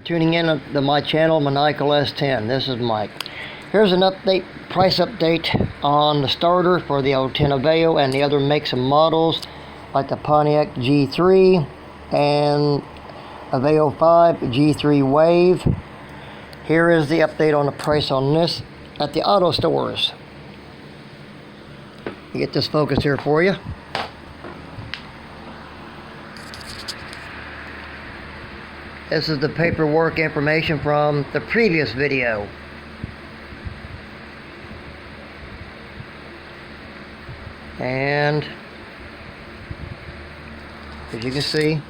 tuning in to my channel, Maniacal S10. This is Mike. Here's an price update on the starter for the 010 Aveo and the other makes and models like the Pontiac G3 and Aveo 5 G3 Wave. Here is the update on the price on this at the auto stores. You get this focus here for you. This is the paperwork information from the previous video. And as you can see,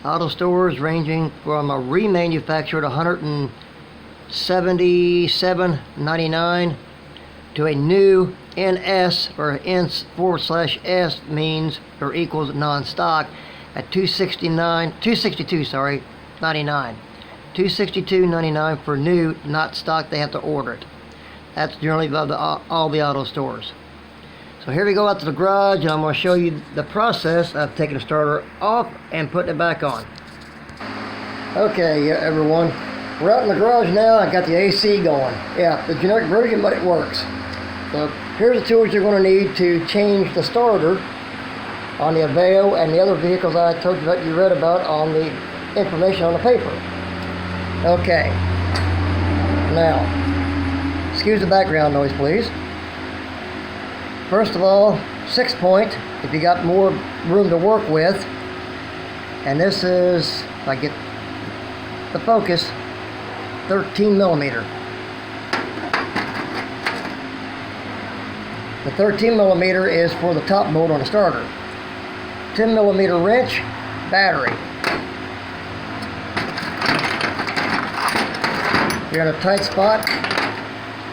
auto stores ranging from a remanufactured $177.99 to a new NS or N/S means or equals non-stock at $262.99. $262.99 for new, not stock. They have to order it. That's generally about all the auto stores. So here we go out to the garage, and I'm going to show you the process of taking the starter off and putting it back on. Okay, everyone, we're out in the garage now. I got the AC going. Yeah, the generic version, but it works. So here's the tools you're going to need to change the starter on the Aveo and the other vehicles I told you that you read about on the information on the paper. Okay, now, excuse the background noise, please. First of all, 6-point, if you got more room to work with. And this is, if I get the focus, 13 millimeter. The 13 millimeter is for the top bolt on the starter. 10 millimeter wrench, battery. You're in a tight spot.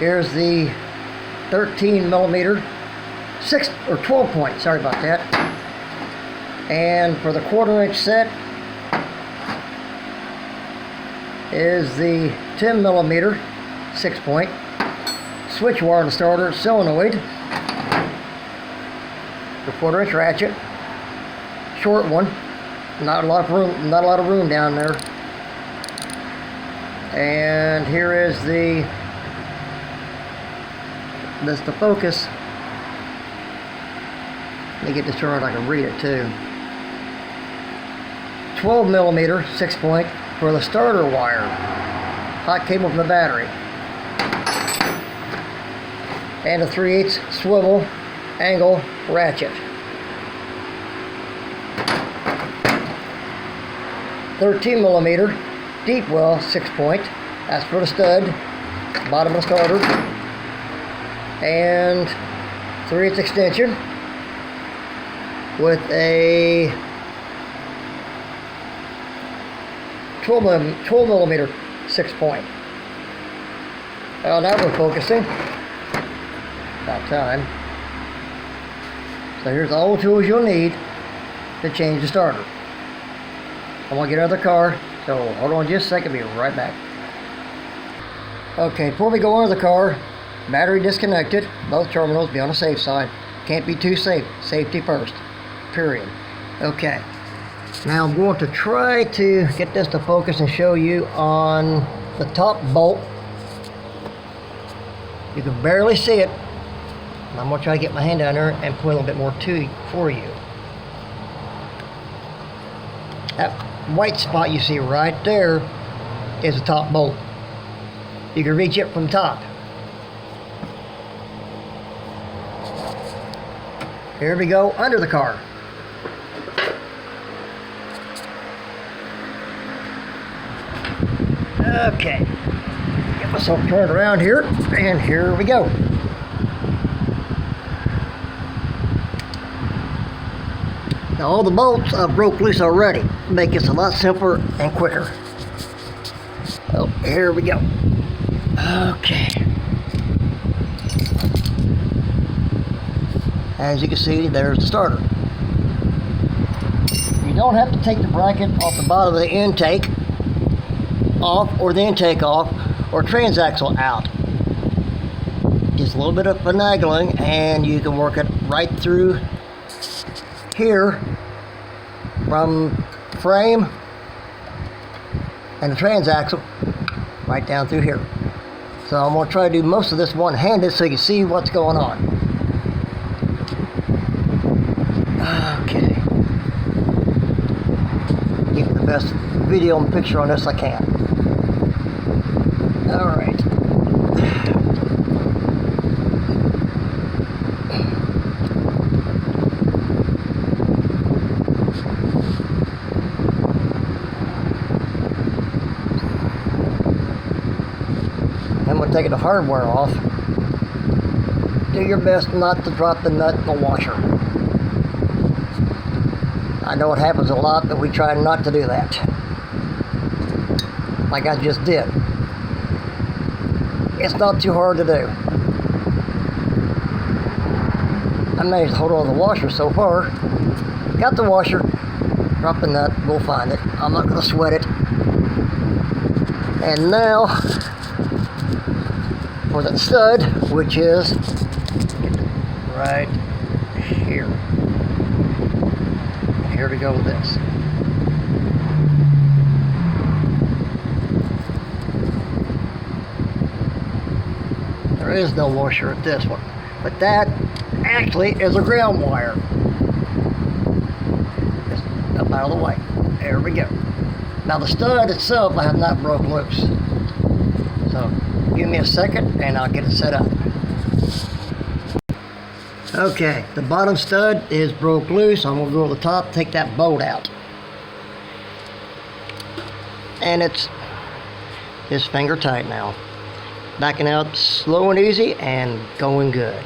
Here's the 13 millimeter, 12 point, sorry about that. And for the 1/4 inch set is the 10 millimeter, 6-point. Switch wire on the starter, solenoid. The 1/4 inch ratchet, short one, not a lot of room down there. And here is the focus. Let me get this turned on, I can read it too. 12 millimeter, 6-point for the starter wire. Hot cable from the battery. And a 3/8 swivel angle ratchet. 13 millimeter deep well 6-point. That's for the stud, bottom of the starter. And 3/8 extension with a 12 millimeter 6-point. Well, now we're focusing. About time. So here's all the tools you'll need to change the starter. I'm going to get out of the car, so hold on just a second, be right back. Okay, before we go into the car, battery disconnected, both terminals, be on the safe side. Can't be too safe, safety first, period. Okay, now I'm going to try to get this to focus and show you on the top bolt. You can barely see it. I'm going to try to get my hand down there and put a little bit more for you. That white spot you see right there is the top bolt. You can reach it from top. Here we go under the car. Okay, get myself turned around here, and here we go. Now all the bolts I broke loose already, make this a lot simpler and quicker. Oh, here we go. Okay. As you can see, there's the starter. You don't have to take the bracket off the bottom of the intake off, or the intake off, or transaxle out. Just a little bit of finagling, and you can work it right through here from frame and the transaxle right down through here. So I'm going to try to do most of this one-handed so you can see what's going on. Okay. Get the best video and picture on this I can. Alright. Then we're taking the hardware off. Do your best not to drop the nut in the washer. I know it happens a lot, but we try not to do that. Like I just did. It's not too hard to do. I managed to hold on to the washer so far. Got the washer. Drop the nut. We'll find it. I'm not going to sweat it. And now for the stud, which is right here. And here we go with this. There is no washer at this one, but that actually is a ground wire. Just up out of the way. There we go. Now the stud itself I have not broke loose. So give me a second and I'll get it set up. Okay, the bottom stud is broke loose. I'm going to go to the top, take that bolt out. And it's finger tight now. Backing out slow and easy and going good.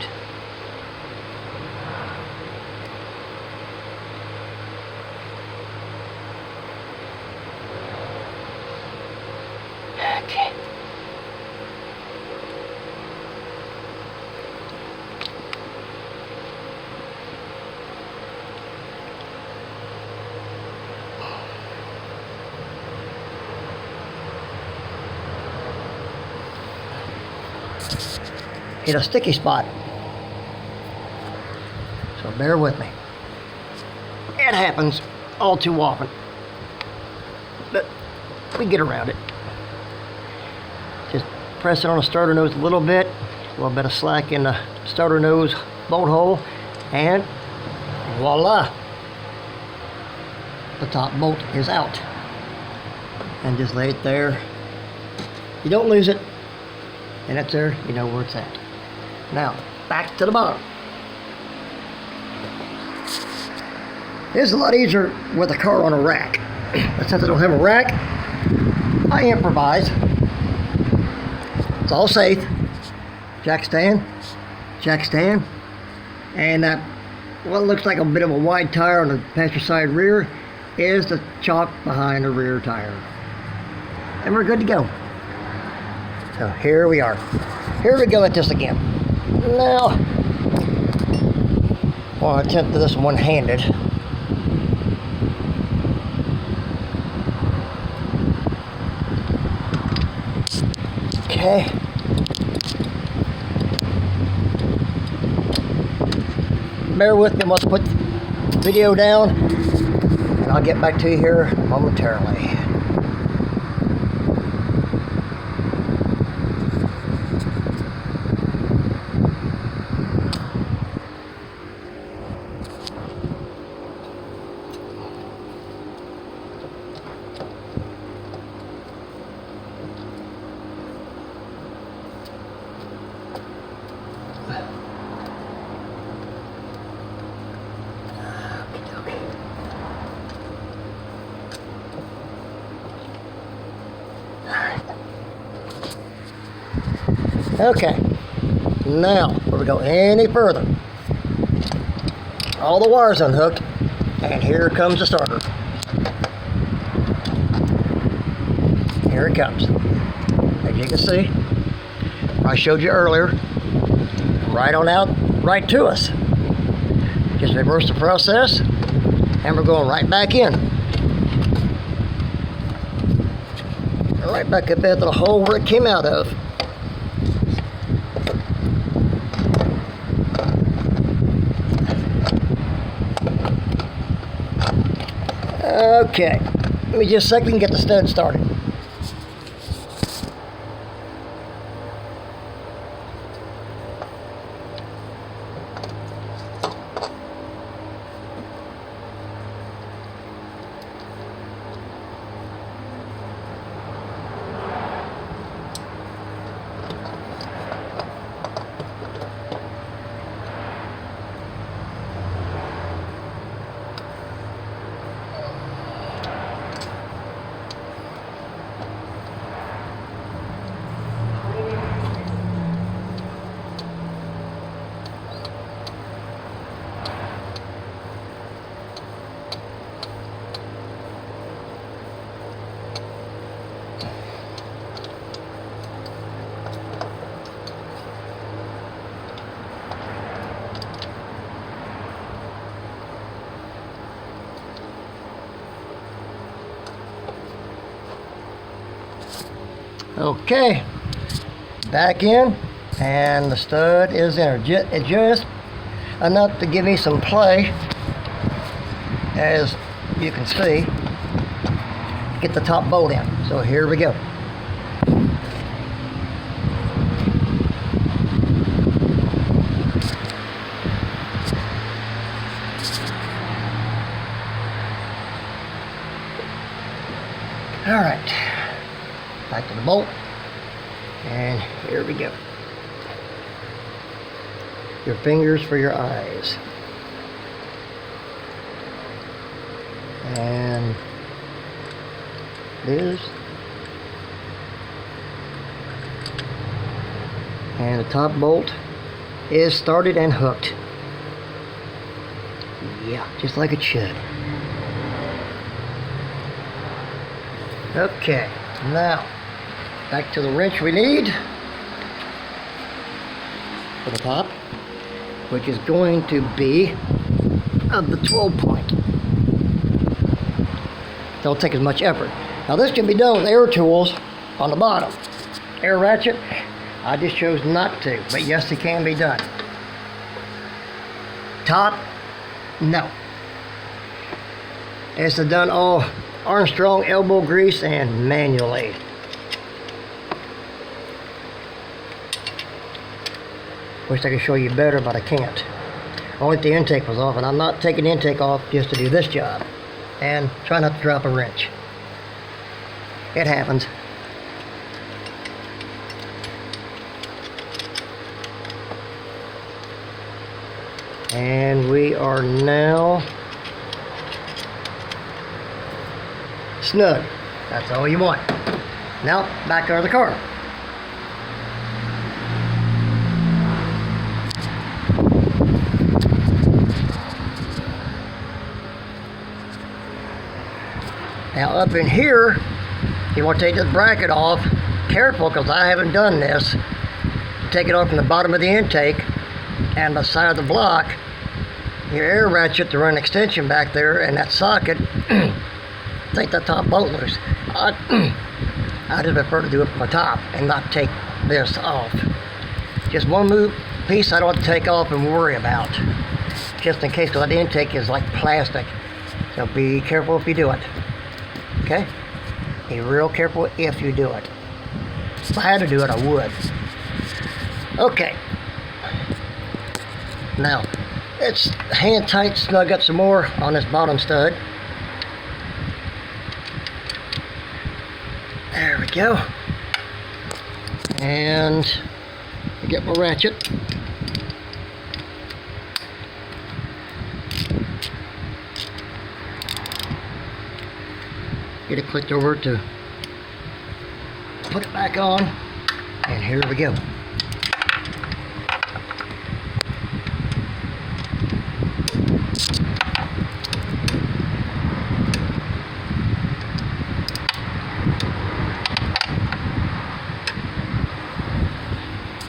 Okay. Hit a sticky spot. So bear with me. It happens all too often. But we get around it. Just press it on the starter nose a little bit of slack in the starter nose bolt hole, and voila! The top bolt is out. And just lay it there. You don't lose it. And it's there, you know where it's at. Now, back to the bottom. It's a lot easier with a car on a rack. But since I don't have a rack, I improvise. It's all safe. Jack stand, and that what looks like a bit of a wide tire on the passenger side rear is the chalk behind the rear tire. And we're good to go. So here we are. Here we go at this again. Now, I'll attempt this one-handed. Okay. Bear with me, let's put the video down, and I'll get back to you here momentarily. Okay, now before we go any further, all the wires unhooked, and here comes the starter. Here it comes. As you can see, I showed you earlier, right on out, right to us. Just reverse the process, and we're going right back in. Right back up into the hole where it came out of. Okay, let me just a second, we can get the stud started. Okay, back in, and the stud is in there. Just enough to give me some play, as you can see. Get the top bolt in. So here we go. All right. Back to the bolt, and here we go. Your fingers for your eyes, and this, and the top bolt is started and hooked. Yeah, just like it should. Okay, now back to the wrench we need for the top, which is going to be of the 12 point. Don't take as much effort. Now this can be done with air tools on the bottom. Air ratchet, I just chose not to, but yes, it can be done. Top, no. It's done all Armstrong elbow grease and manually. Wish I could show you better, but I can't. Only if the intake was off, and I'm not taking the intake off just to do this job. And try not to drop a wrench. It happens. And we are now snug. That's all you want. Now, back out of the car. Now up in here, you want to take this bracket off. Careful, because I haven't done this. Take it off from the bottom of the intake and the side of the block. Your air ratchet to run an extension back there, and that socket, take that top bolt loose. I just prefer to do it from the top and not take this off. Just one piece I don't have to take off and worry about. Just in case, because that intake is like plastic. So be careful if you do it. Okay? Be real careful if you do it. If I had to do it, I would. Okay. Now, it's hand tight, snug up some more on this bottom stud. There we go. And get my ratchet. Get it clicked over to put it back on, and here we go.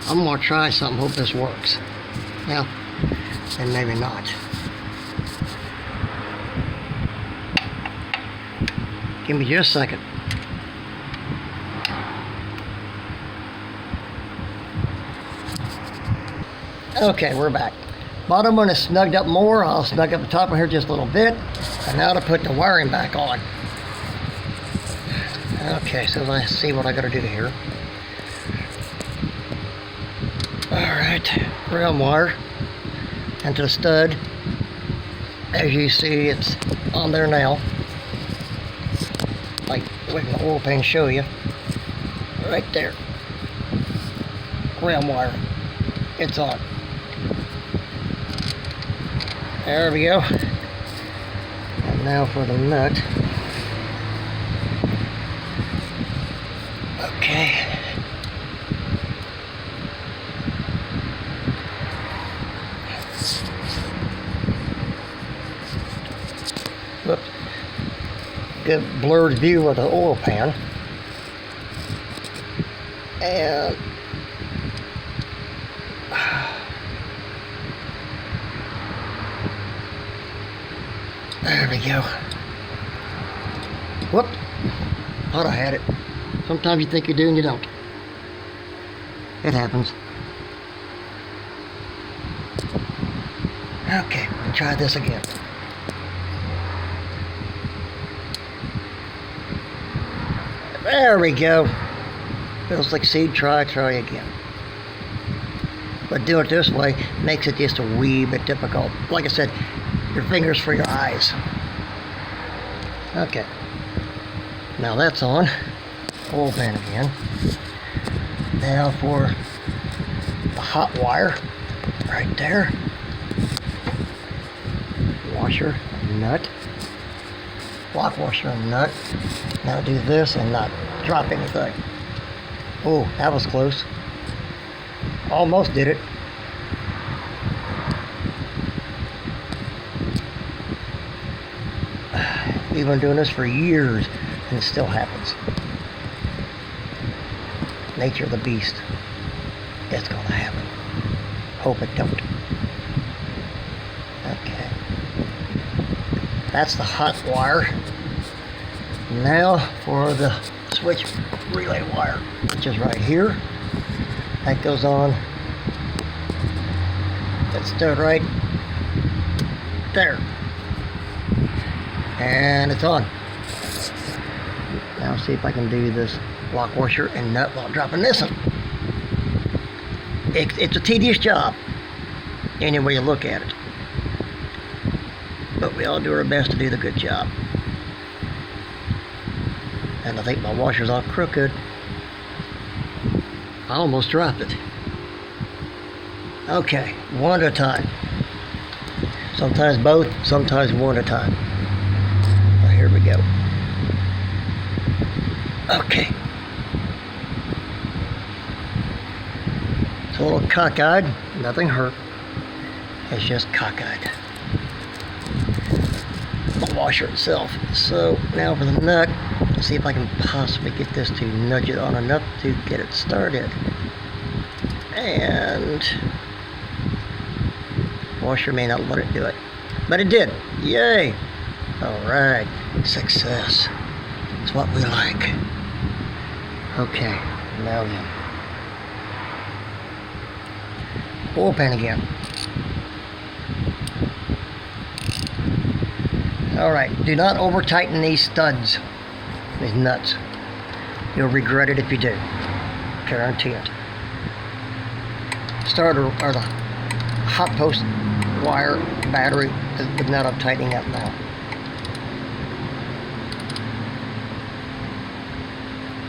I'm going to try something, hope this works. Well, and maybe not. Give me just a second. Okay, we're back. Bottom one is snugged up more. I'll snug up the top one here just a little bit. And now to put the wiring back on. Okay, so let's see what I gotta do here. Alright, ground wire into the stud. As you see, it's on there now. Like with my oil pan show you. Right there. Ground wire. It's on. There we go. And now for the nut. Okay. Whoops. Good blurred view of the oil pan. And there we go. Whoop. Thought I had it. Sometimes you think you do and you don't. It happens. Okay, we'll try this again. There we go. Feels like seed. Try again. But doing it this way makes it just a wee bit difficult. Like I said, your fingers for your eyes. Okay. Now that's on. Oil pan again. Now for the hot wire. Right there. Washer, nut. Lock washer and nut. Now do this and not drop anything. Oh, that was close. Almost did it. We've been doing this for years and it still happens. Nature of the beast. It's gonna happen. Hope it don't. Okay. That's the hot wire. Now for the switch relay wire, which is right here. That goes on. That's stood right there. And it's on. Now see if I can do this lock washer and nut while dropping this one. It's a tedious job, any way you look at it. But we all do our best to do the good job. And I think my washer's all crooked. I almost dropped it. Okay, one at a time. Sometimes both, sometimes one at a time. Well, here we go. Okay. It's a little cockeyed, nothing hurt. It's just cockeyed. The washer itself. So now for the nut, let's see if I can possibly get this to nudge it on enough to get it started. And washer may not let it do it, but it did. Yay! Alright, success. It's what we like. Okay, now then. Oil pan again. Alright, do not over tighten these studs, these nuts. You'll regret it if you do. Guarantee it. Starter or the hot post wire battery is not up tightening up now.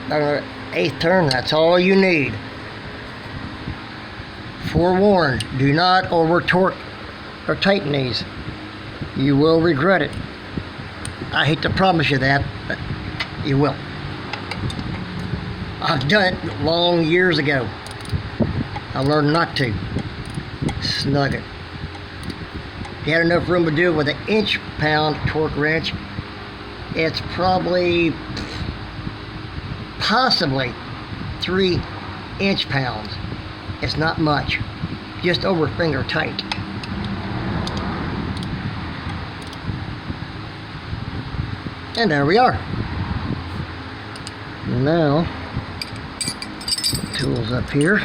Another eighth turn, that's all you need. Forewarned, do not over torque or tighten these. You will regret it. I hate to promise you that, but you will. I've done it long years ago. I learned not to. Snug it. If you had enough room to do it with an inch-pound torque wrench, it's probably, possibly 3 inch-pounds. It's not much. Just over finger tight. And there we are. Now, tools up here.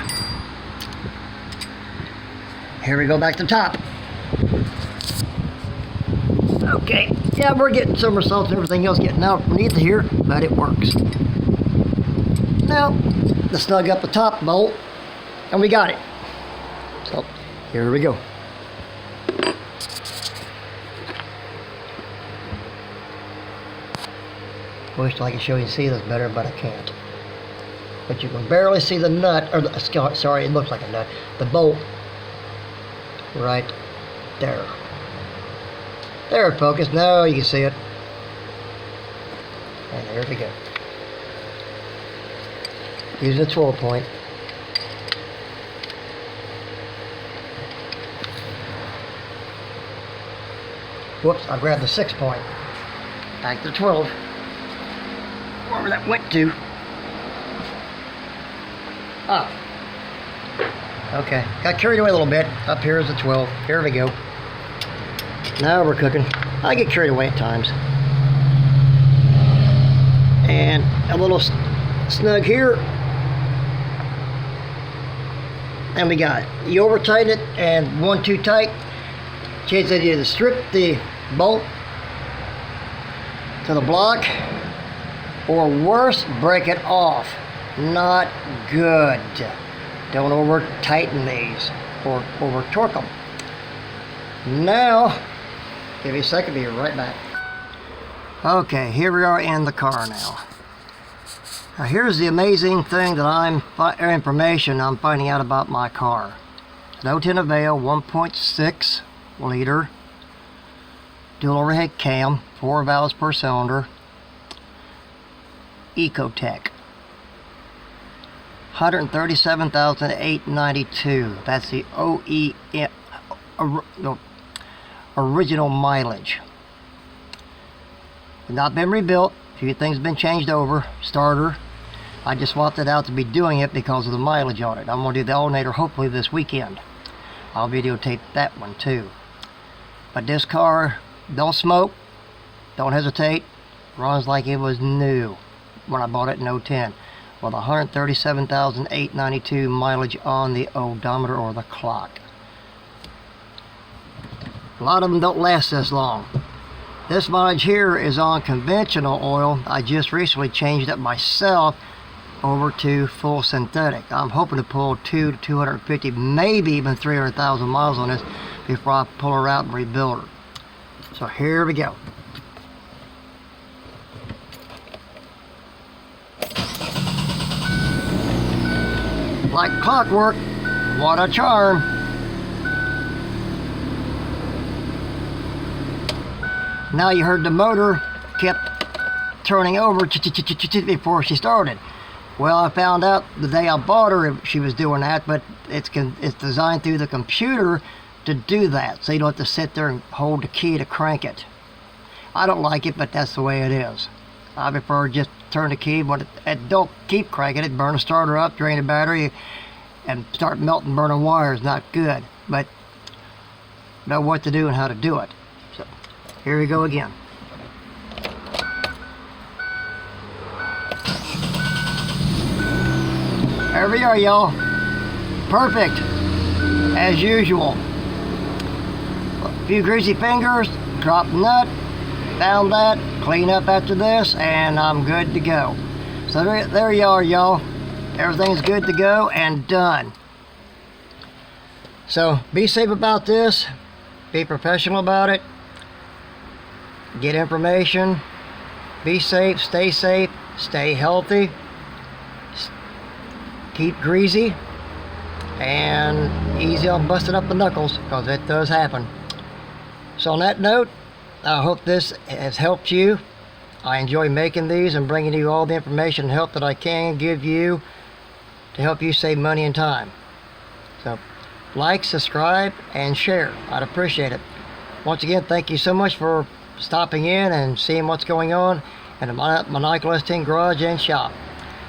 Here we go back to the top. Okay, yeah, we're getting somersaults and everything else getting out beneath here, but it works. Now, let's snug up the top bolt, and we got it. So, here we go. Wish I could show you see this better, but I can't. But you can barely see the nut, or the, sorry, it looks like a nut, the bolt right there. There it focused. Now you can see it. And there we go. Using a 12 point. Whoops, I grabbed the 6 point. Back to the 12. Wherever that went to. Ah. Okay, got carried away a little bit. Up here is the 12. Here we go. Now we're cooking. I get carried away at times. And a little snug here. And we got it. You over tighten it and one too tight. Change that either strip the bolt to the block, or worse, break it off. Not good. Don't over tighten these or over torque them. Now, give me a second, be right back. Okay, here we are in the car now. Now here's the amazing thing that information I'm finding out about my car. An 010 Aveo 1.6 liter, dual overhead cam, 4 valves per cylinder, Ecotech. 137,892. That's the OEM original mileage. Not been rebuilt. A few things have been changed over. Starter, I just swapped it out to be doing it because of the mileage on it. I'm going to do the alternator hopefully this weekend. I'll videotape that one too. But this car, don't smoke, don't hesitate, runs like it was new when I bought it in 010 with 137,892 mileage on the odometer or the clock. A lot of them don't last this long. This mileage here is on conventional oil. I just recently changed it myself over to full synthetic. I'm hoping to pull 200 to 250, maybe even 300,000 miles on this before I pull her out and rebuild her. So here we go. Like clockwork, what a charm. Now you heard the motor kept turning over before she started. Well, I found out the day I bought her she was doing that, but it's designed through the computer to do that, so you don't have to sit there and hold the key to crank it. I don't like it, but that's the way it is. I prefer just turn the key, but don't keep cranking it, burn the starter up, drain the battery, and start melting, burning wires. Not good, but know what to do and how to do it. So here we go again. There we are, y'all. Perfect, as usual. A few greasy fingers, drop the nut, found that, clean up after this, and I'm good to go. So there you are, y'all. Everything's good to go and done. So be safe about this. Be professional about it. Get information. Be safe, stay healthy. Keep greasy and easy on busting up the knuckles, because it does happen. So on that note, I hope this has helped you. I enjoy making these and bringing you all the information and help that I can give you to help you save money and time. So like, subscribe, and share. I'd appreciate it. Once again, thank you so much for stopping in and seeing what's going on at the Maniacal S10 Garage and Shop.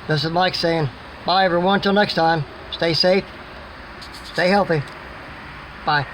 This is Mike saying bye everyone, till next time. Stay safe, stay healthy. Bye.